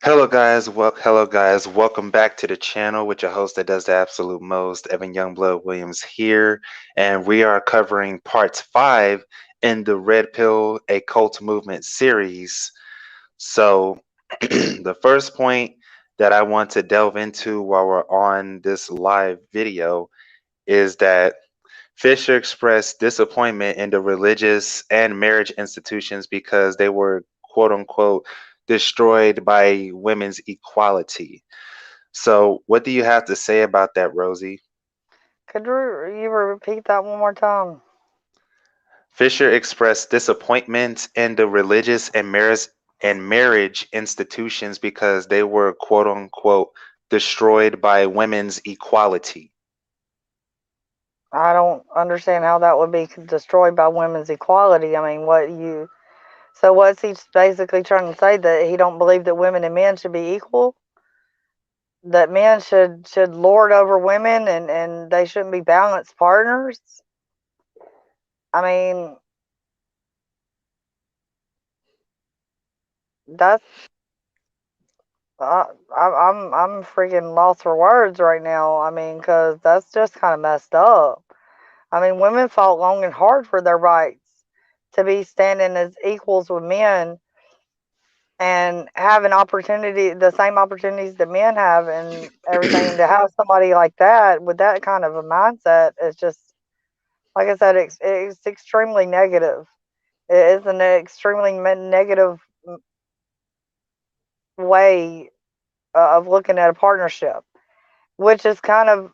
Hello guys, welcome back to the channel with your host that does the absolute most, Evan Youngblood Williams here, and we are covering parts 5 in the Red Pill a Cult Movement series. So, the first point that I want to delve into while we're on this live video is that Fisher expressed disappointment in the religious and marriage institutions because they were quote unquote destroyed by women's equality. So, what do you have to say about that, Rosie? Could you repeat that one more time? Fisher expressed disappointment in the religious and marriage institutions because they were quote unquote destroyed by women's equality. I don't understand how that would be destroyed by women's equality. I mean, so what's he basically trying to say, that he don't believe that women and men should be equal? That men should lord over women and they shouldn't be balanced partners? I mean, that's I'm freaking lost for words right now. I mean, because that's just kind of messed up. I mean, women fought long and hard for their rights to be standing as equals with men and have the same opportunities that men have and everything. And to have somebody like that with that kind of a mindset is just, like I said, it's extremely negative. It is an extremely negative way of looking at a partnership, which is kind of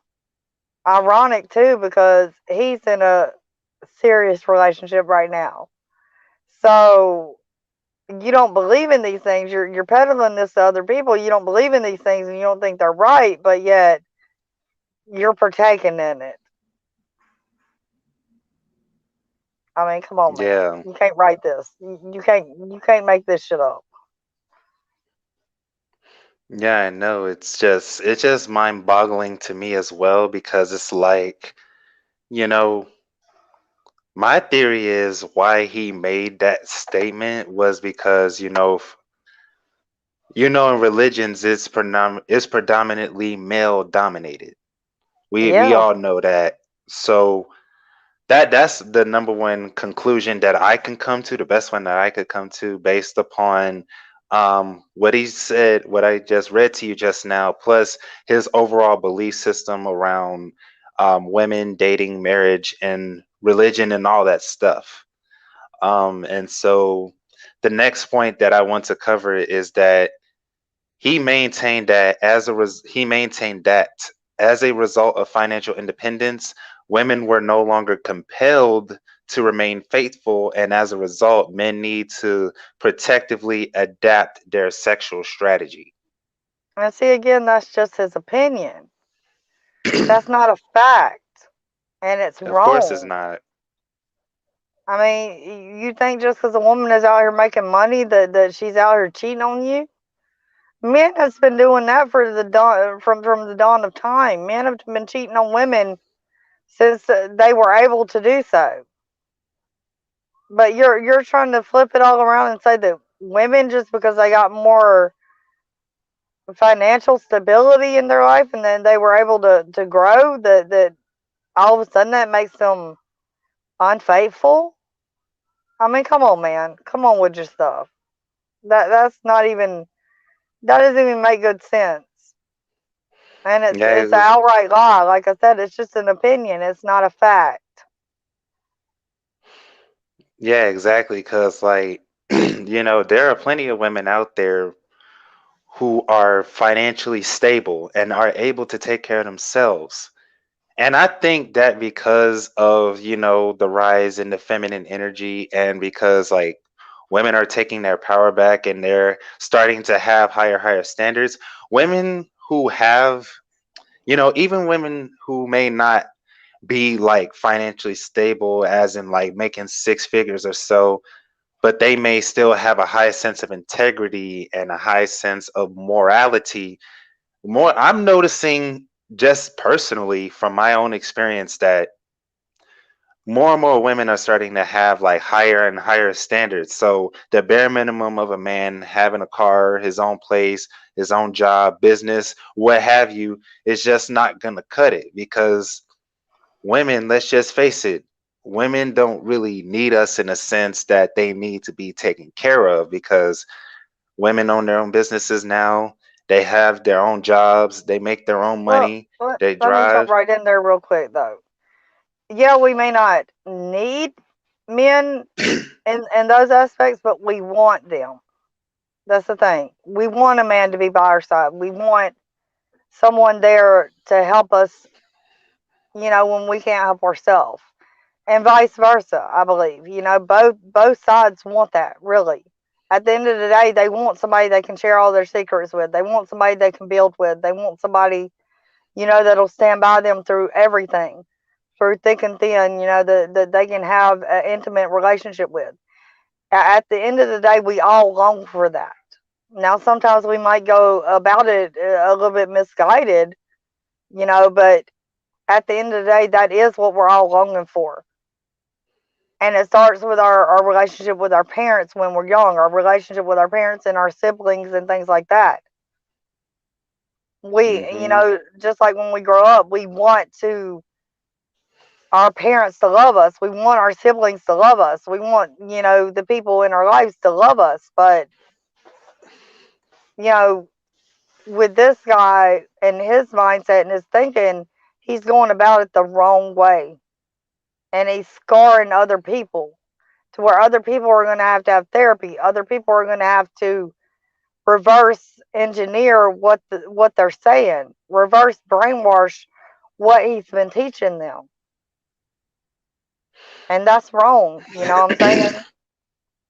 ironic too because he's in a serious relationship right now. So you don't believe in these things. You're peddling this to other people. You don't believe in these things and you don't think they're right, but yet you're partaking in it. I mean, come on, man. Yeah. You can't write this. You can't make this shit up. Yeah, I know. It's just mind-boggling to me as well because it's like, you know, my theory is why he made that statement was because, in religions it's predominantly male dominated. We Yeah. all know that. So that's the number one conclusion that I can come to, the best one that I could come to based upon what he said, what I just read to you just now, plus his overall belief system around women, dating, marriage, and religion, and all that stuff. And so the next point that I want to cover is that he maintained that as a result of financial independence, women were no longer compelled to remain faithful, and as a result, men need to protectively adapt their sexual strategy. And see, again, that's just his opinion. That's not a fact. And it's Of course, it's wrong. not. I mean, you think just because a woman is out here making money that she's out here cheating on you? Men has been doing that for the dawn from the dawn of time. Men have been cheating on women since they were able to do so. But you're trying to flip it all around and say that women, just because they got more financial stability in their life and then they were able to grow, that all of a sudden that makes them unfaithful. I mean, come on, man, come on with your stuff. That's not even, that doesn't even make good sense. And it's an Yeah, outright lie. Like I said, it's just an opinion. It's not a fact. yeah, exactly. Because, like, there are plenty of women out there who are financially stable and are able to take care of themselves. And I think that because of, the rise in the feminine energy, and because like women are taking their power back and they're starting to have higher standards, women who have, even women who may not be like financially stable as in like making six figures or so, but they may still have a high sense of integrity and a high sense of morality. More I'm noticing just personally from my own experience that more and more women are starting to have like higher and higher standards. So the bare minimum of a man having a car, his own place, his own job, business, what have you, is just not gonna cut it because women, let's just face it, women don't really need us in a sense that they need to be taken care of because women own their own businesses now. They have their own jobs, they make their own Well, money, let, they let me jump drive. right in there real quick though. Yeah, we may not need men in those aspects, but we want them. That's the thing. We want a man to be by our side. We want someone there to help us, when we can't help ourselves. And vice versa, I believe. Both sides want that, really. At the end of the day, they want somebody they can share all their secrets with. They want somebody they can build with. They want somebody, that'll stand by them through everything, through thick and thin, that they can have an intimate relationship with. At the end of the day, we all long for that. Now, sometimes we might go about it a little bit misguided, but at the end of the day, that is what we're all longing for. And it starts with our relationship with our parents when we're young, our relationship with our parents and our siblings and things like that. Hmm. Just like when we grow up, we want to our parents to love us. We want our siblings to love us. We want, the people in our lives to love us. But, you know, with this guy and his mindset and his thinking, he's going about it the wrong way. And he's scarring other people to where other people are going to have therapy. Other people are going to have to reverse engineer what they're saying, reverse brainwash what he's been teaching them. And that's wrong. You know what I'm saying?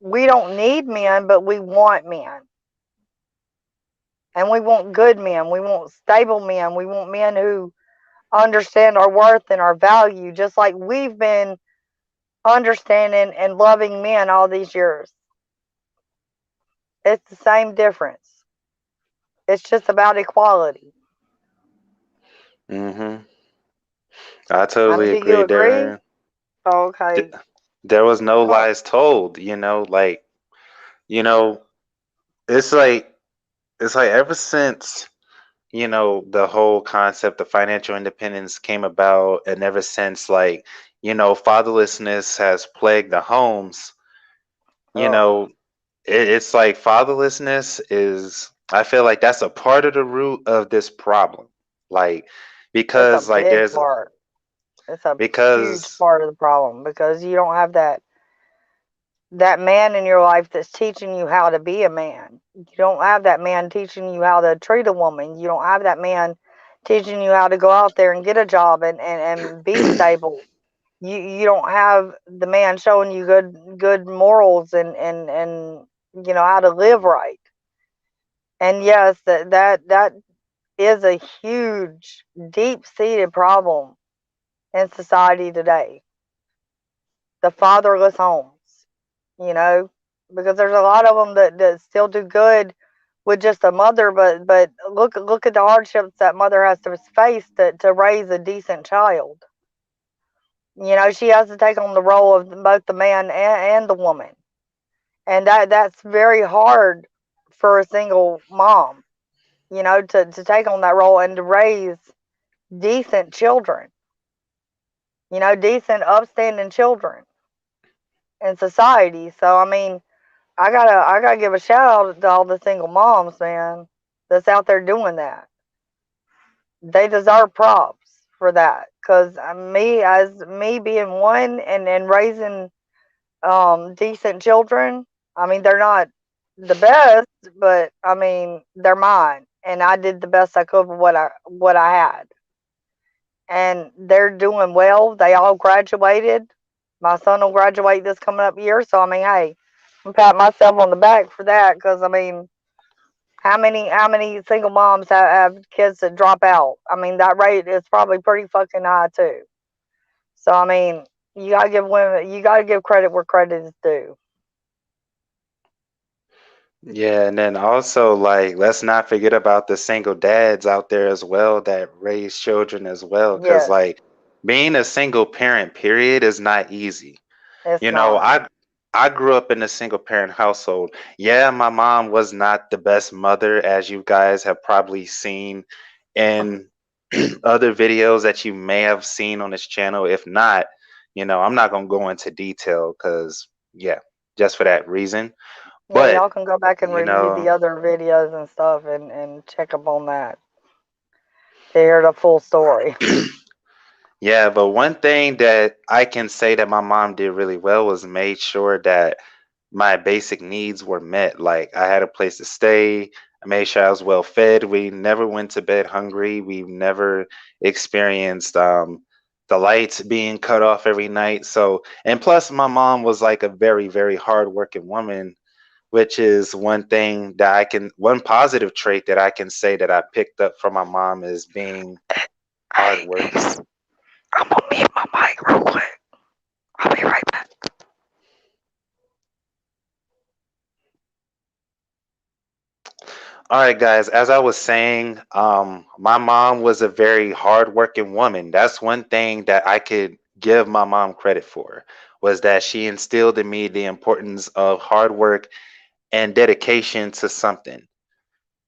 We don't need men, but we want men. And we want good men. We want stable men. We want men who understand our worth and our value, just like we've been understanding and loving men all these years. It's the same difference. It's just about equality. Hmm. I I mean, totally do you agree agree? there. Okay. Th- There was no Well, lies told, like, you know, it's like ever since, the whole concept of financial independence came about, and ever since fatherlessness has plagued the homes, you ugh, know, it's like fatherlessness is, I feel like that's a part of the root of this problem. Like, it's a because like big there's part. It's a huge because part of the problem because you don't have that man in your life that's teaching you how to be a man. You don't have that man teaching you how to treat a woman. You don't have that man teaching you how to go out there and get a job and be stable. You don't have the man showing you good morals and how to live right. And yes, that is a huge, deep seated problem in society today. The fatherless homes, you know, because there's a lot of them that still do good with just a mother, but look at the hardships that mother has to face to raise a decent child. She has to take on the role of both the man and the woman, and that's very hard for a single mom. To take on that role and to raise decent children. Decent, upstanding children in society. So I mean, I gotta give a shout out to all the single moms, man, that's out there doing that. They deserve props for that. Cause me being one and raising decent children, I mean they're not the best, but I mean they're mine, and I did the best I could with what I had, and they're doing well. They all graduated. My son will graduate this coming up year, so I mean, hey, I'm patting myself on the back for that because I mean, how many single moms have kids that drop out? I mean, that rate is probably pretty fucking high too. So I mean, you gotta give credit where credit is due. yeah, and then also like let's not forget about the single dads out there as well that raise children as well, because Yes, being a single parent, period, is not easy. It's You know, not. I grew up in a single parent household. Yeah, my mom was not the best mother, as you guys have probably seen in other videos that you may have seen on this channel. If not, I'm not gonna go into detail because yeah, just for that reason. Yeah, But y'all can go back and you review the know, other videos and stuff and check up on that to hear the full story. yeah, but one thing that I can say that my mom did really well was made sure that my basic needs were met. Like I had a place to stay. I made sure I was well fed. We never went to bed hungry. We never experienced the lights being cut off every night. So, and plus, my mom was like a very, very hardworking woman, which is one positive trait that I can say that I picked up from my mom is being Hey, hardworking. I'm gonna mute my mic real quick. I'll be right back. All right, guys, as I was saying, my mom was a very hardworking woman. That's one thing that I could give my mom credit for, was that she instilled in me the importance of hard work and dedication to something.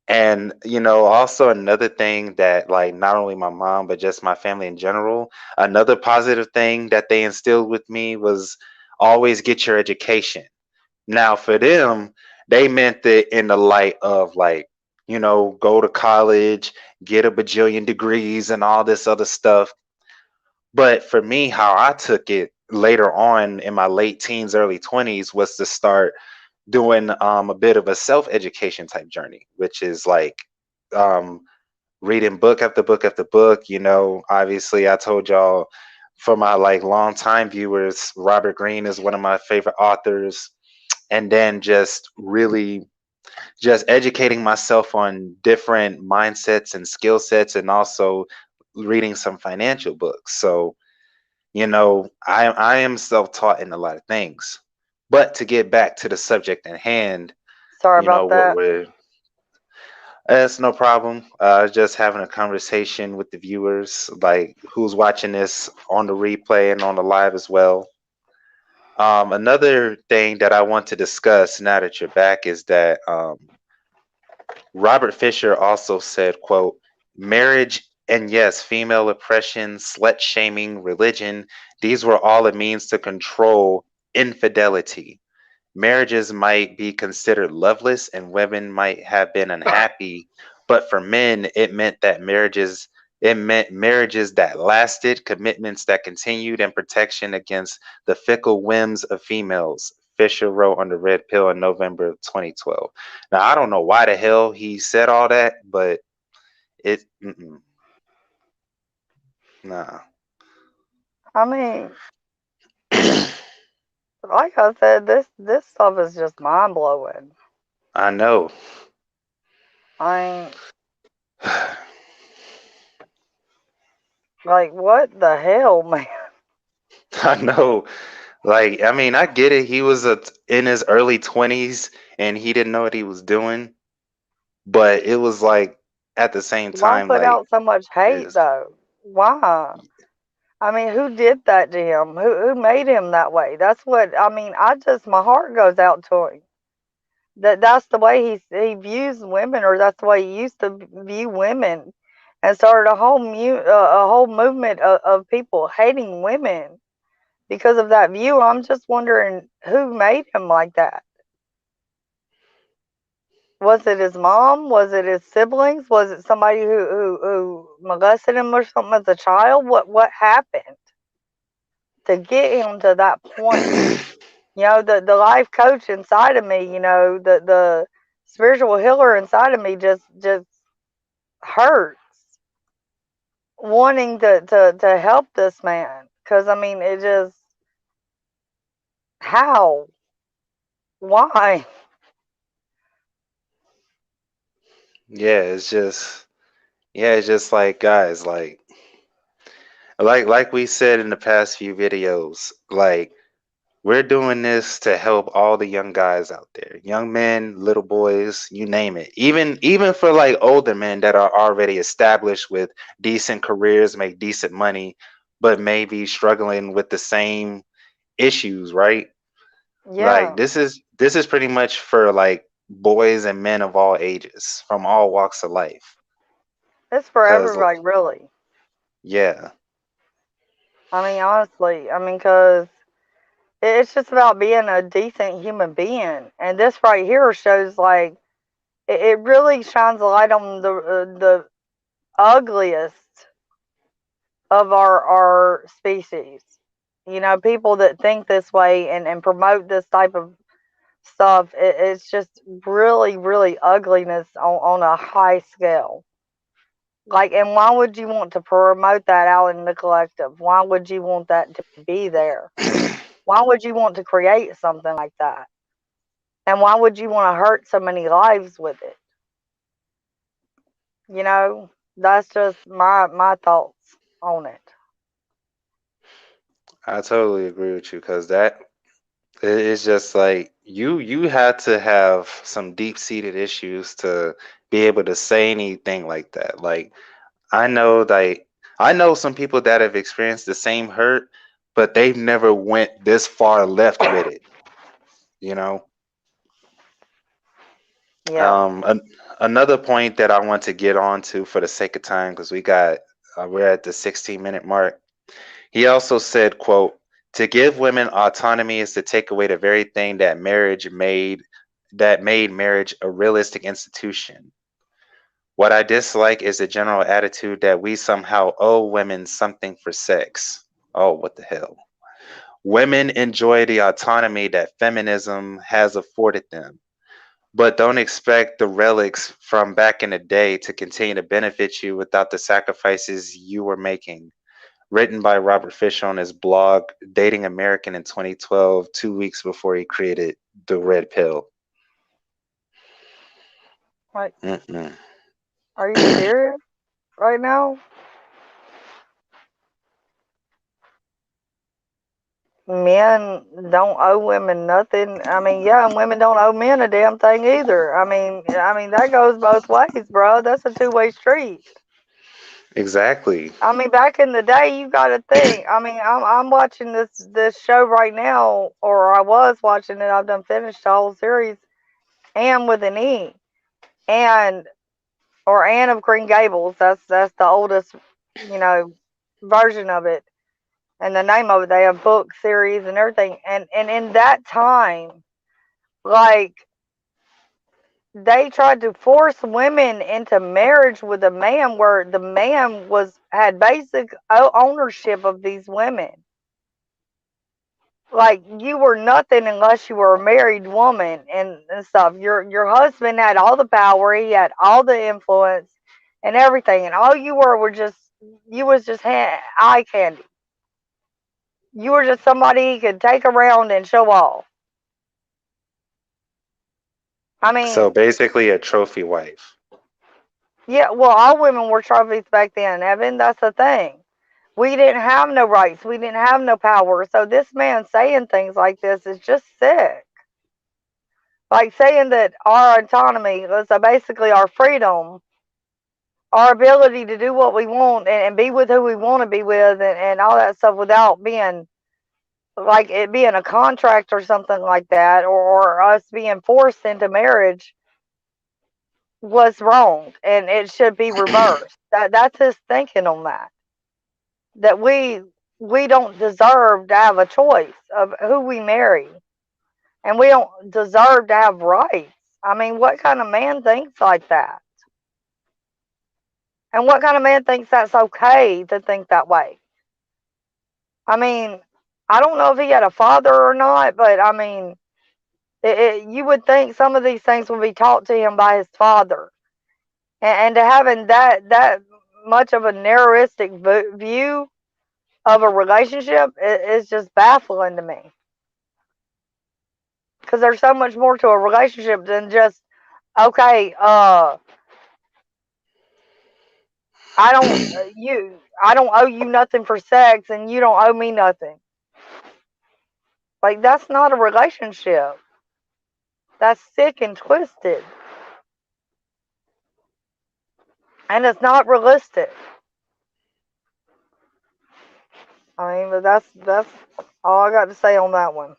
And, also another thing that, like, not only my mom, but just my family in general, another positive thing that they instilled with me was always get your education. Now, for them, they meant it in the light of like, go to college, get a bajillion degrees and all this other stuff. But for me, how I took it later on in my late teens, early 20s was to start doing a bit of a self education type journey, which is like um, reading book after book after book. Obviously, I told y'all for my like long time viewers, Robert Greene is one of my favorite authors, and then just really just educating myself on different mindsets and skill sets, and also reading some financial books. So I am self-taught in a lot of things. But to get back to the subject at hand, Sorry about what that. we're it's no problem. Just having a conversation with the viewers, like who's watching this on the replay and on the live as well. Another thing that I want to discuss now that you're back is that Robert Fisher also said, quote, marriage and yes, female oppression, slut shaming, religion, these were all a means to control infidelity. Marriages might be considered loveless and women might have been unhappy, but for men it meant marriages that lasted, commitments that continued, and protection against the fickle whims of females. Fisher wrote on the Red Pill in November of 2012. Now I don't know why the hell he said all that, but it nah. I mean, like I said, this stuff is just mind blowing. I know. I mean, like what the hell, man? I know. Like, I mean, I get it. He was in his early 20s and he didn't know what he was doing, but it was like at the same Why time, put like, out so much hate it's, though? Why? I mean, who did that to him? Who made him that way? That's what I mean. I just my heart goes out to him. That's the way he views women, or that's the way he used to view women, and started a whole movement of people hating women because of that view. I'm just wondering who made him like that. Was it his mom? Was it his siblings? Was it somebody who molested him or something as a child? What happened to get him to that point? The life coach inside of me, the spiritual healer inside of me just hurts wanting to help this man. Because I mean, it just how, why? yeah, it's just like, guys, like we said in the past few videos, like, we're doing this to help all the young guys out there, young men, little boys, you name it. Even for like older men that are already established with decent careers, make decent money. but maybe struggling with the same issues, right? Like Yeah, this is pretty much for like boys and men of all ages from all walks of life. it's for Cause everybody, really. yeah, I mean, honestly, I mean, because it's just about being a decent human being. And this right here shows, like, it really shines a light on the ugliest of our species. You know, people that think this way and promote this type of stuff, it's just really, really ugliness on a high scale. Like, and why would you want to promote that out in the collective? Why would you want that to be there? Why would you want to create something like that? And why would you want to hurt so many lives with it? You know, that's just my thoughts on it. I totally agree with you. Cause that it is just like you had to have some deep seated issues to be able to say anything like that. Like I know some people that have experienced the same hurt, but they've never went this far left with it. You know. Yeah. Another point that I want to get on to for the sake of time, because we're at the 16-minute mark. He also said, quote, to give women autonomy is to take away the very thing that made marriage a realistic institution. What I dislike is the general attitude that we somehow owe women something for sex. Oh, what the hell? Women enjoy the autonomy that feminism has afforded them, but don't expect the relics from back in the day to continue to benefit you without the sacrifices you were making. Written by Robert Fisher on his blog Dating American in 2012, 2 weeks before he created the Red Pill. Like, Mm-mm. are you serious right now? Men don't owe women nothing. I mean, yeah, and women don't owe men a damn thing either. I mean that goes both ways, bro. That's a two-way street. Exactly. I mean, back in the day, you got to think. I mean, I'm watching this show right now, or I was watching it. I've done finished the whole series, Anne with an E, and or Anne of Green Gables. That's the oldest, you know, version of it, and the name of it. They have book series and everything, and in that time, like they tried to force women into marriage with a man where the man was had basic ownership of these women. Like you were nothing unless you were a married woman and stuff. Your husband had all the power, he had all the influence and everything, and all you were just you was just eye candy. You were just somebody he could take around and show off. I So mean, basically, a trophy wife. yeah, well, all women were trophies back then, Evan. That's the thing. We didn't have no rights. We didn't have no power. So this man saying things like this is just sick. Like saying that our autonomy, so basically our freedom, our ability to do what we want and be with who we want to be with and all that stuff without being like it being a contract or something like that or us being forced into marriage was wrong and it should be reversed. That's his thinking on that. That we don't deserve to have a choice of who we marry and we don't deserve to have rights. I mean, what kind of man thinks like that? And what kind of man thinks that's okay to think that way? I mean, I don't know if he had a father or not, but I mean, you would think some of these things would be taught to him by his father, and to having that much of a narrowistic view of a relationship is just baffling to me. Because there's so much more to a relationship than just okay. I don't I don't owe you nothing for sex, and you don't owe me nothing. Like that's not a relationship. That's sick and twisted, and it's not realistic. I mean, but that's all I got to say on that one.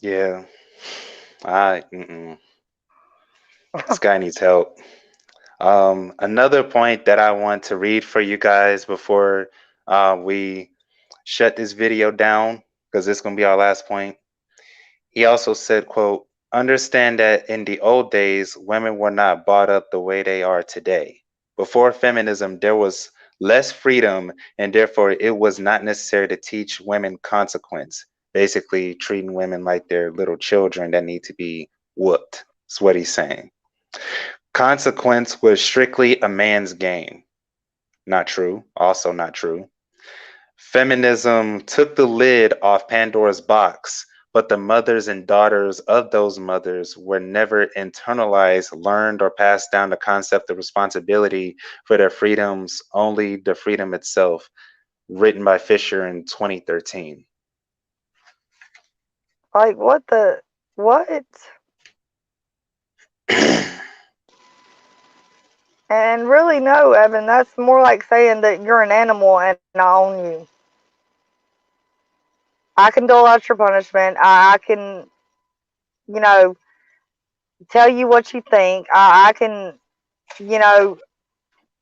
Yeah. This guy needs help. Another point that I want to read for you guys before we shut this video down, because this is going to be our last point. He also said, quote, understand that in the old days, women were not brought up the way they are today. Before feminism, there was less freedom, and therefore it was not necessary to teach women consequence, basically treating women like they're little children that need to be whooped. That's what he's saying. Consequence was strictly a man's game. Not true. Also not true. Feminism took the lid off Pandora's box, but the mothers and daughters of those mothers were never internalized, learned, or passed down the concept of responsibility for their freedoms, only the freedom itself, written by Fisher in 2013. Like what the what? And really, no, Evan. That's more like saying that you're an animal and I own you. I can dole out your punishment. I can, you know, tell you what you think. I can, you know,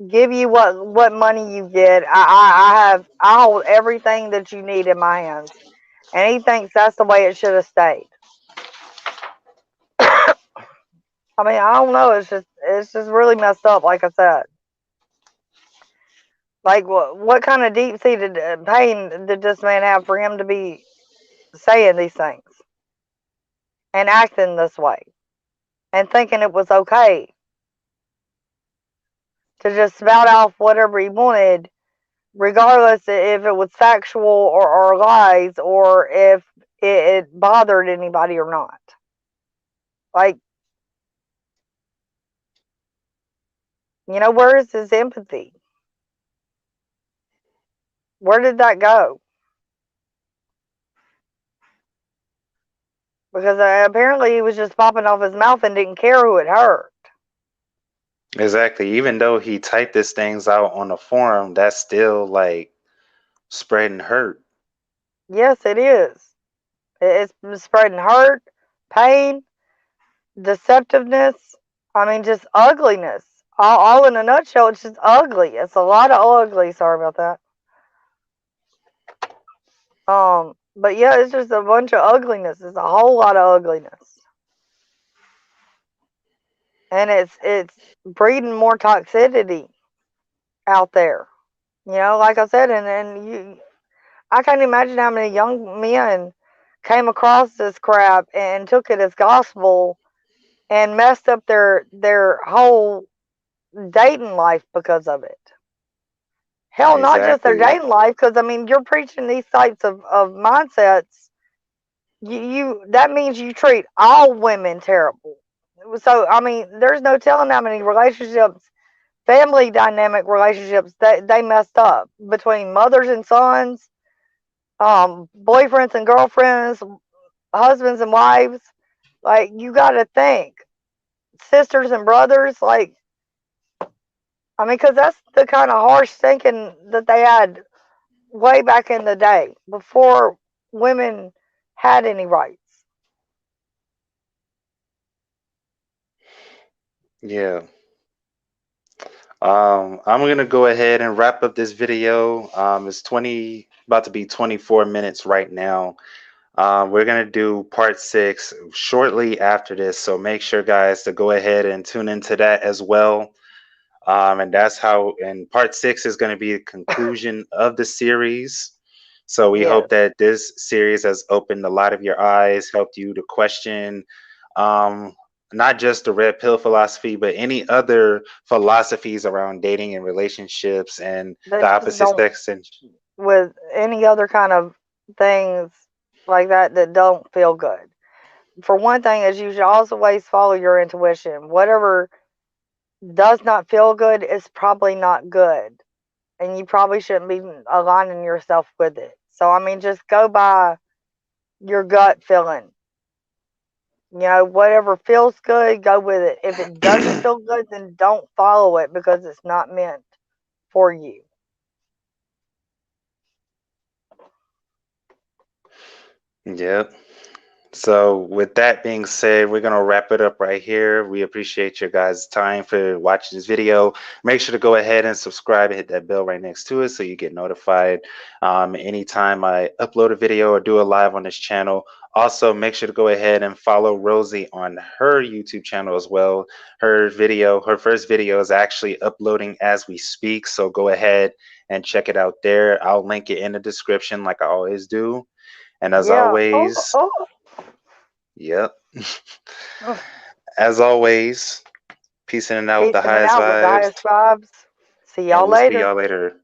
give you what money you get. I hold everything that you need in my hands, and he thinks that's the way it should have stayed. I mean, I don't know. It's just really messed up. Like I said, like what kind of deep seated pain did this man have for him to be saying these things and acting this way and thinking it was okay to just spout off whatever he wanted, regardless if it was factual or lies or if it bothered anybody or not. Like, where is his empathy? Where did that go? Because apparently he was just popping off his mouth and didn't care who it hurt. Exactly. Even though he typed these things out on the forum, that's still like spreading hurt. Yes, it is. It's spreading hurt, pain, deceptiveness. I mean, just ugliness. All in a nutshell, it's just ugly. It's a lot of ugly. Sorry about that. But yeah, it's just a bunch of ugliness. It's a whole lot of ugliness, and it's breeding more toxicity out there. Like I said, and I can't imagine how many young men came across this crap and took it as gospel and messed up their whole dating life because of it. Hell, not just their Exactly. dating life, because I mean, you're preaching these types of mindsets. You that means you treat all women terrible. So I mean, there's no telling how many relationships, family dynamic relationships, that they messed up between mothers and sons, boyfriends and girlfriends, husbands and wives. Like, you got to think, sisters and brothers. Like, I mean, because that's the kind of harsh thinking that they had way back in the day before women had any rights. Yeah. I'm gonna go ahead and wrap up this video. It's 20, about to be 24 minutes right now. We're gonna do part 6 shortly after this, so make sure, guys, to go ahead and tune into that as well. And that's how, and part 6 is going to be a conclusion of the series. So we hope Yes. that this series has opened a lot of your eyes, helped you to question um, not just the red pill philosophy, but any other philosophies around dating and relationships and the That just opposite don't, sex. And with any other kind of things like that don't feel good. For one thing, is you should always follow your intuition. Whatever does not feel good is probably not good. And you probably shouldn't be aligning yourself with it. So, I mean, just go by your gut feeling. Whatever feels good, go with it. If it doesn't feel good, then don't follow it because it's not meant for you. Yep. So, with that being said, we're going to wrap it up right here. We appreciate your guys' time for watching this video. Make sure to go ahead and subscribe and hit that bell right next to it so you get notified anytime I upload a video or do a live on this channel. Also, make sure to go ahead and follow Rosie on her YouTube channel as well. Her first video is actually uploading as we speak. So, go ahead and check it out there. I'll link it in the description like I always do. And as Yeah. Oh, always, oh. yep. Oh. As always, peace in and out with the Peacing it highest out with the vibes, highest vibes. See and y'all we'll see later. y'all later.